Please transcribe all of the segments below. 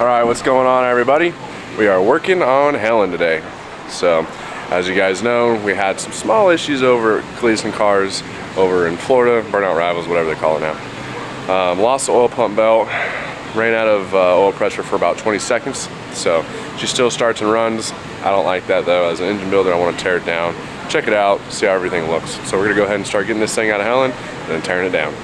Alright, what's going on, everybody? We are working on Helen today. So, as you guys know, we had some small issues over at Gleason Cars over in Florida, burnout rivals, whatever they call it now. Lost the oil pump belt, ran out of oil pressure for about 20 seconds. So, she still starts and runs. I don't like that though. As an engine builder, I want to tear it down, check it out, see how everything looks. So we're gonna go ahead and start getting this thing out of Helen and then tearing it down.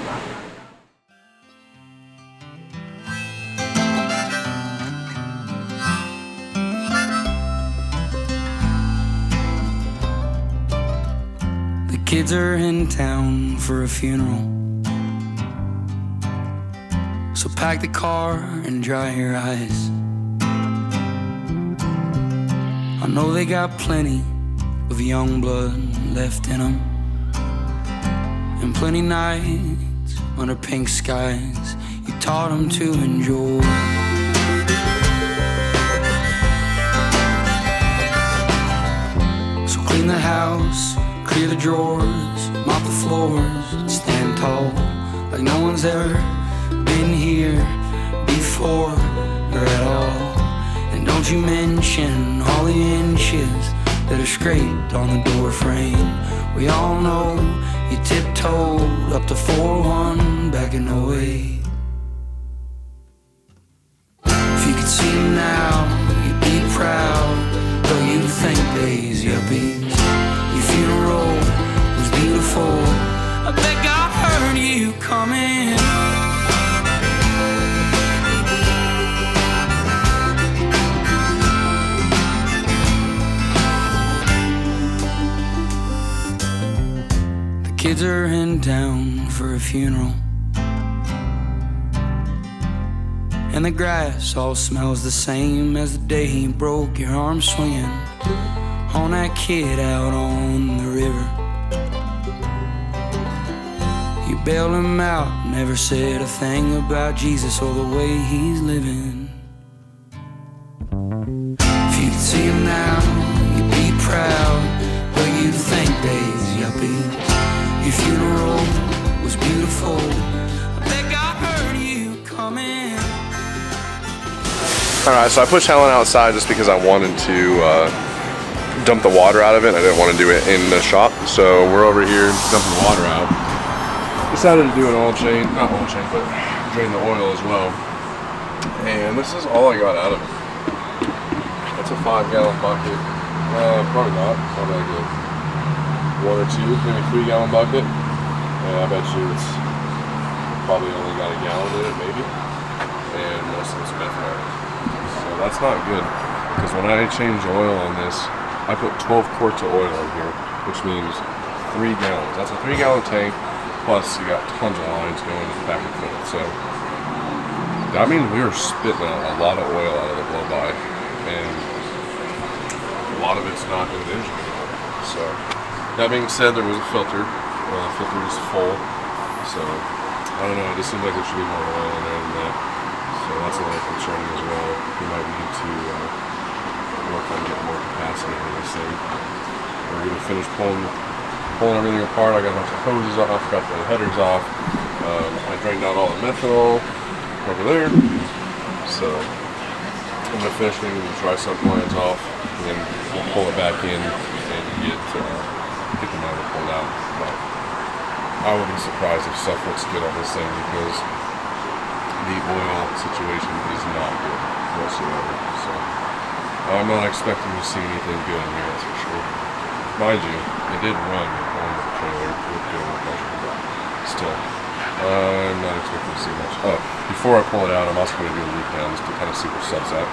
Kids are in town for a funeral, so pack the car and dry your eyes. I know they got plenty of young blood left in them, and plenty nights under pink skies you taught them to enjoy. So clean the house, clear the drawers, mop the floors, and stand tall like no one's ever been here before or at all. And don't you mention all the inches that are scraped on the door frame. We all know you tiptoed up to 4-1 back in 08. If you could see him now, you'd be proud, though you'd think they's yuppies. Your funeral was beautiful, I bet God heard you coming. The kids are in town for a funeral, and the grass all smells the same as the day you broke your arm swinging on that kid out on the river. You bailed him out, never said a thing about Jesus or the way he's living. If you could see him now, you'd be proud, but you'd think they's yuppies. Your funeral was beautiful, I bet God heard you coming. Alright, so I pushed Helen outside just because I wanted to dump the water out of it. I didn't want to do it in the shop, so we're over here dumping the water out. Decided to do an oil change, not oil change, but drain the oil as well. And this is all I got out of it. It's a 5-gallon bucket. Probably not that good. 1 or 2, maybe 3-gallon bucket. And I bet you it's probably only got a gallon in it, maybe. And most of it's methanol. So that's not good, because when I change oil on this, I put 12 quarts of oil in here, which means 3 gallons. That's a 3-gallon tank, plus you got tons of lines going to the back and forth. So that means we were spitting out a lot of oil out of the blow-by, and a lot of it's not in the engine anymore. So that being said, there was a filter. The filter is full, so I don't know. It just seems like there should be more oil in there than that. So that's a little concerning as well. We might need to work on getting more capacity in this thing. We're going to finish pulling everything apart. I got a bunch of hoses off, got the headers off. I drained out all the methanol over there. So I'm going to finish getting the dry sump lines off, and then we'll pull it back in and get the motor pulled out. But I would be surprised if stuff looks good on this thing, because the oil situation is not good whatsoever. So I'm not expecting to see anything good in here, that's for sure. Mind you, it did run on the trailer with good oil pressure, but still, I'm not expecting to see much. Oh, before I pull it out, I'm also going to do a loop down just to kind of see where stuff's at.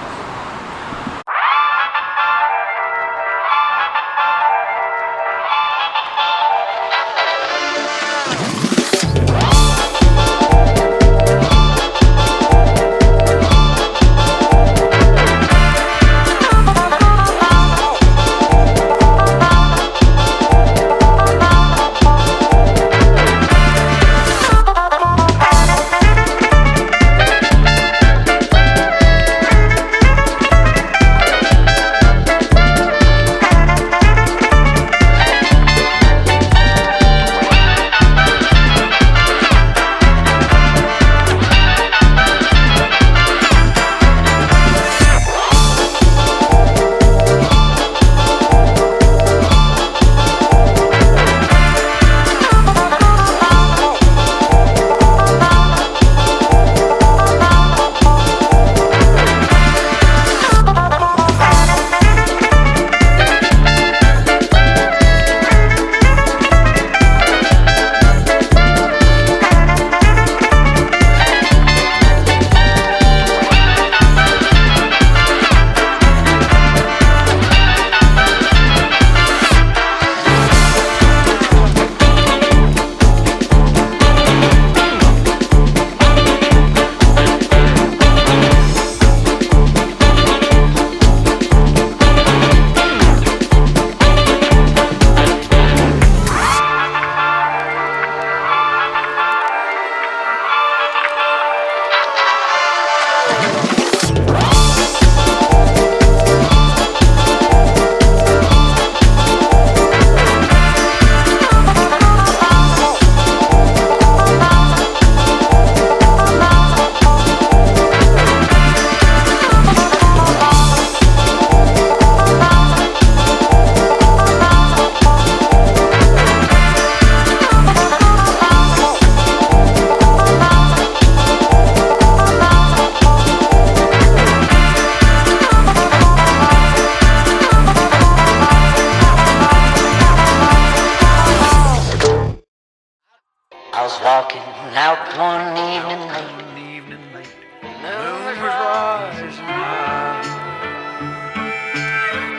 walking out one evening late. The moon was rising high,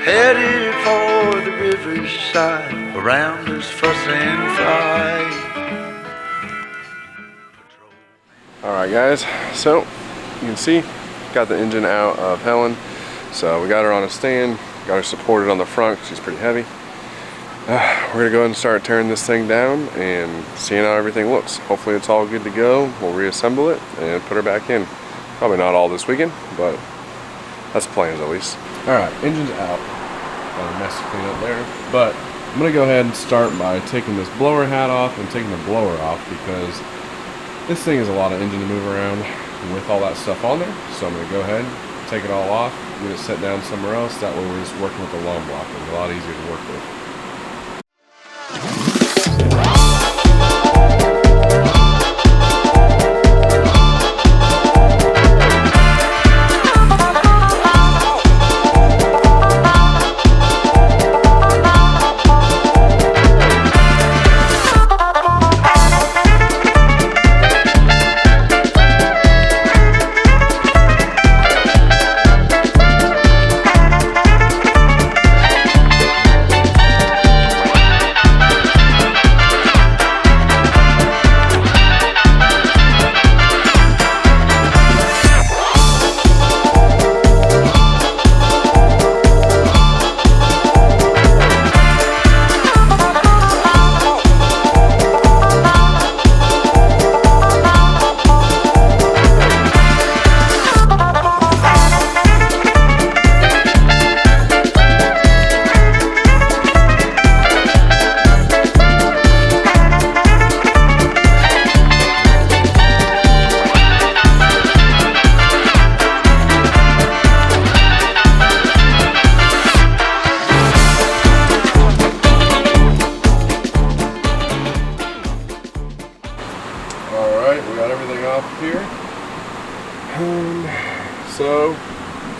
headed for the riverside. Around us fuss and fight. Alright guys, so you can see, got the engine out of Helen. So we got her on a stand, got her supported on the front, she's pretty heavy. We're gonna go ahead and start tearing this thing down and seeing how everything looks. Hopefully it's all good to go. We'll reassemble it and put her back in. Probably not all this weekend, but that's the plans at least. Alright, engine's out. Got a mess to clean up there. But I'm gonna go ahead and start by taking this blower hat off and taking the blower off, because this thing is a lot of engine to move around with all that stuff on there. So I'm gonna go ahead, take it all off, get it set down somewhere else. That way we're just working with the loam block. It's a lot easier to work with.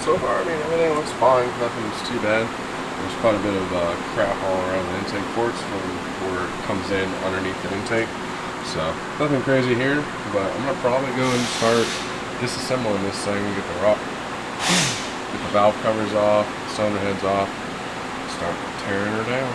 So far, I mean, everything looks fine. Nothing's too bad. There's quite a bit of crap all around the intake ports from where it comes in underneath the intake. So nothing crazy here, but I'm gonna probably go and start disassembling this thing and get the valve covers off, the cylinder heads off, start tearing her down.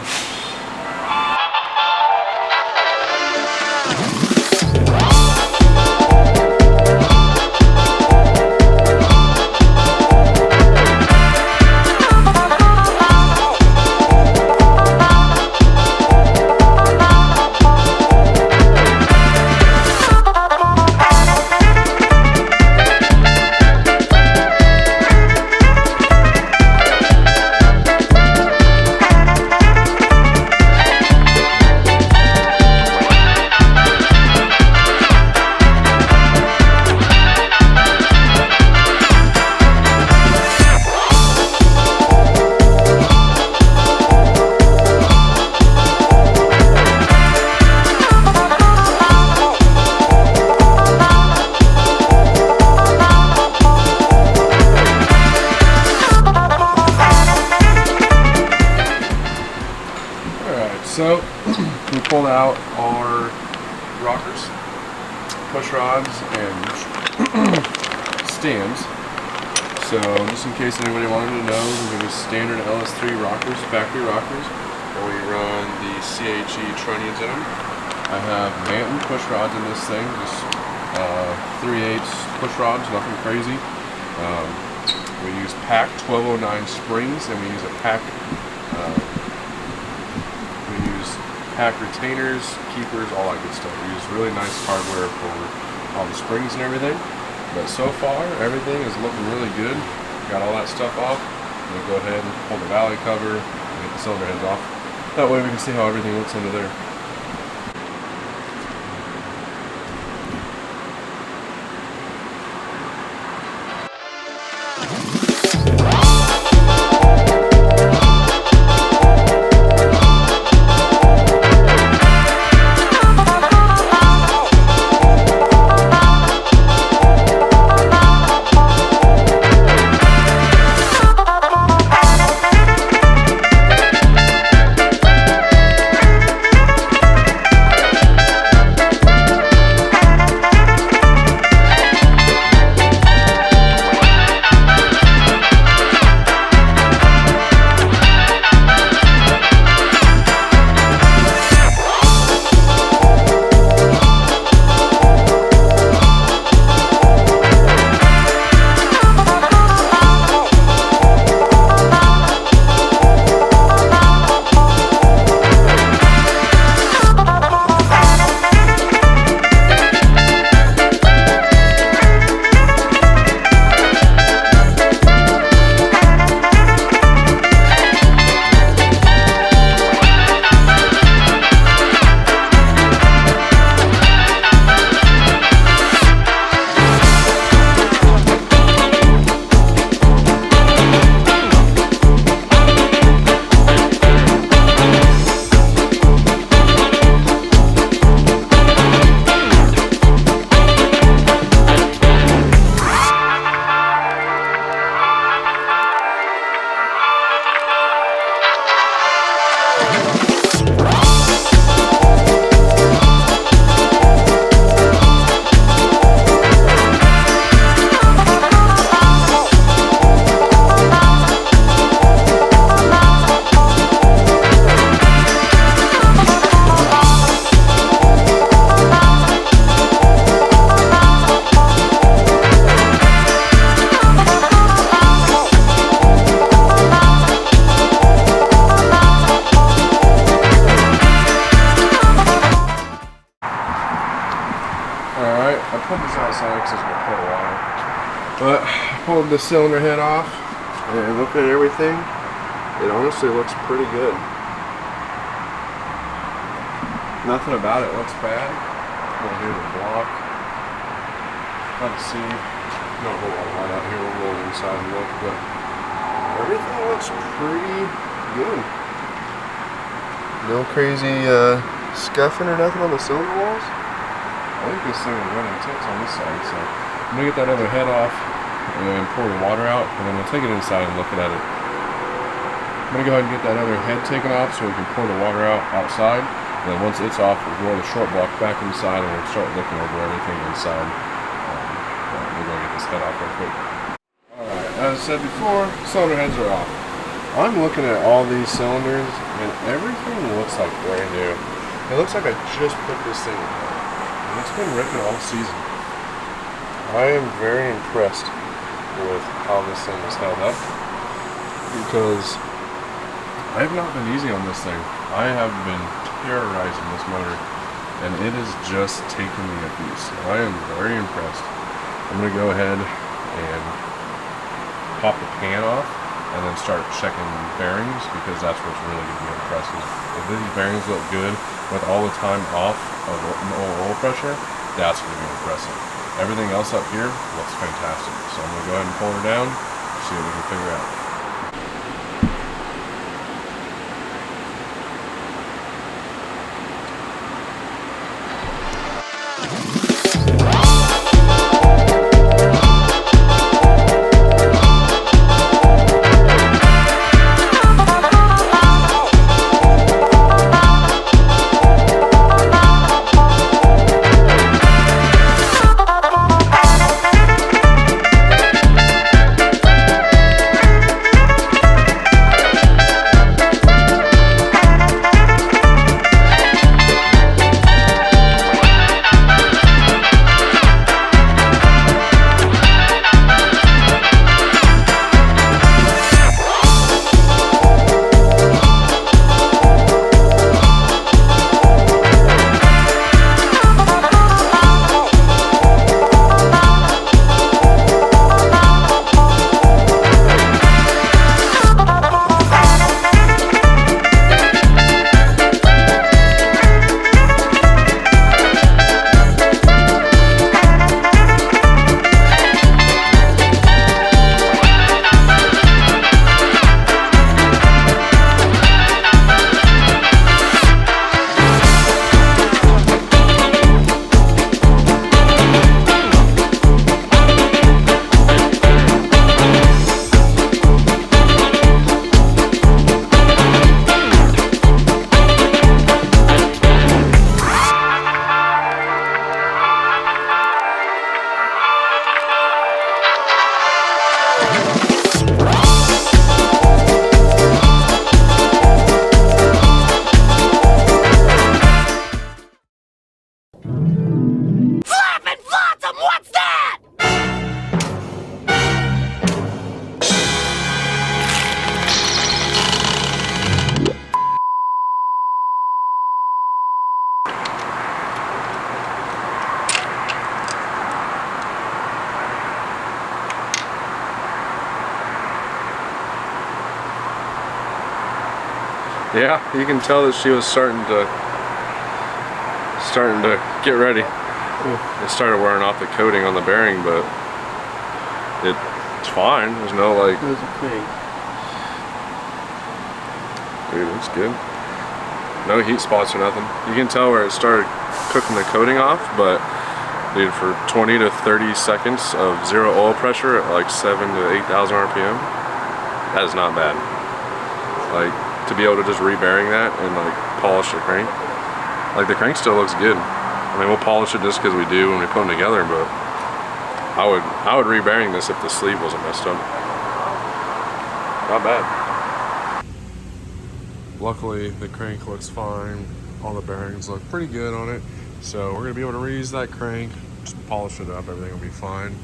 So we pulled out our rockers, push rods, and stands. So just in case anybody wanted to know, we're going to standard LS3 rockers, factory rockers, and we run the CHE trunnions in them. I have Manton push rods in this thing, just 3/8 push rods, nothing crazy. We use PAC 1209 springs, and we use a PAC PAC retainers, keepers, all that good stuff. We use really nice hardware for all the springs and everything. But so far, everything is looking really good. Got all that stuff off. I'm going to go ahead and pull the valley cover and get the cylinder heads off. That way we can see how everything looks under there. pump this outside because it's going to pour water. But I pulled the cylinder head off, and looking at everything, it honestly looks pretty good. Nothing about it looks bad. We'll do the block. Let's see. Not a whole lot of light out here. We'll roll inside and look, but everything looks pretty good. No crazy scuffing or nothing on the cylinder walls. I think this thing will run intense on this side, so I'm gonna get that other head off and then pour the water out, and then we'll take it inside and look at it. I'm gonna go ahead and get that other head taken off so we can pour the water out outside. And then once it's off, we'll roll the short block back inside and we'll start looking over everything inside. We're gonna get this head off real quick. Alright, as I said before, cylinder heads are off. I'm looking at all these cylinders and everything looks like brand new. It looks like I just put this thing in. And it's been ripping all season. I am very impressed with how this thing is held up because I have not been easy on this thing. I have been terrorizing this motor and it is just taking me a piece. I am very impressed. I'm going to go ahead and pop the pan off and then start checking bearings because that's what's really going to be impressive. If these bearings look good with all the time off of no oil pressure, that's going to be impressive. Everything else up here looks fantastic. So I'm going to go ahead and pull her down, see what we can figure out. Yeah, you can tell that she was starting to get ready. It started wearing off the coating on the bearing, but it's fine. There's no like. There's a thing. Dude, looks good. No heat spots or nothing. You can tell where it started cooking the coating off, but dude, for 20 to 30 seconds of zero oil pressure at like 7,000 to 8,000 RPM, that is not bad. Like, to be able to just re-bearing that and like polish the crank. Like, the crank still looks good. I mean, we'll polish it just because we do when we put them together, but I would re-bearing this if the sleeve wasn't messed up. Not bad. Luckily, the crank looks fine. All the bearings look pretty good on it. So we're gonna be able to reuse that crank, just polish it up, everything will be fine.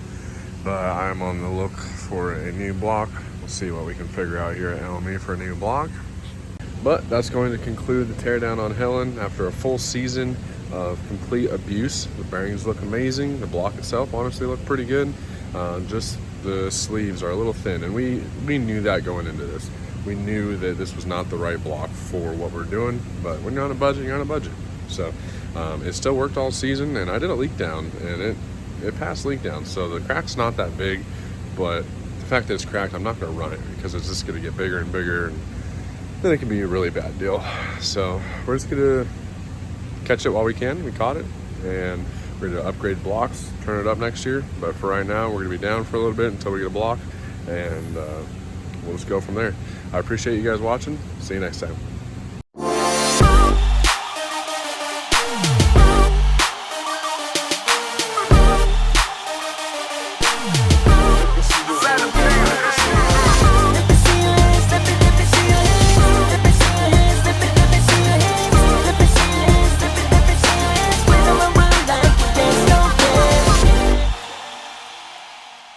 But I'm on the look for a new block. We'll see what we can figure out here at LME for a new block. But that's going to conclude the teardown on Helen after a full season of complete abuse. The bearings look amazing. The block itself honestly looked pretty good. Just the sleeves are a little thin, and we knew that going into this. We knew that this was not the right block for what we're doing, but when you're on a budget, you're on a budget. So it still worked all season, and I did a leak down, and it passed leak down. So the crack's not that big, but the fact that it's cracked, I'm not going to run it because it's just going to get bigger and bigger, and then it can be a really bad deal. So we're just going to catch it while we can. We caught it, and we're going to upgrade blocks, turn it up next year. But for right now, we're going to be down for a little bit until we get a block, and we'll just go from there. I appreciate you guys watching. See you next time.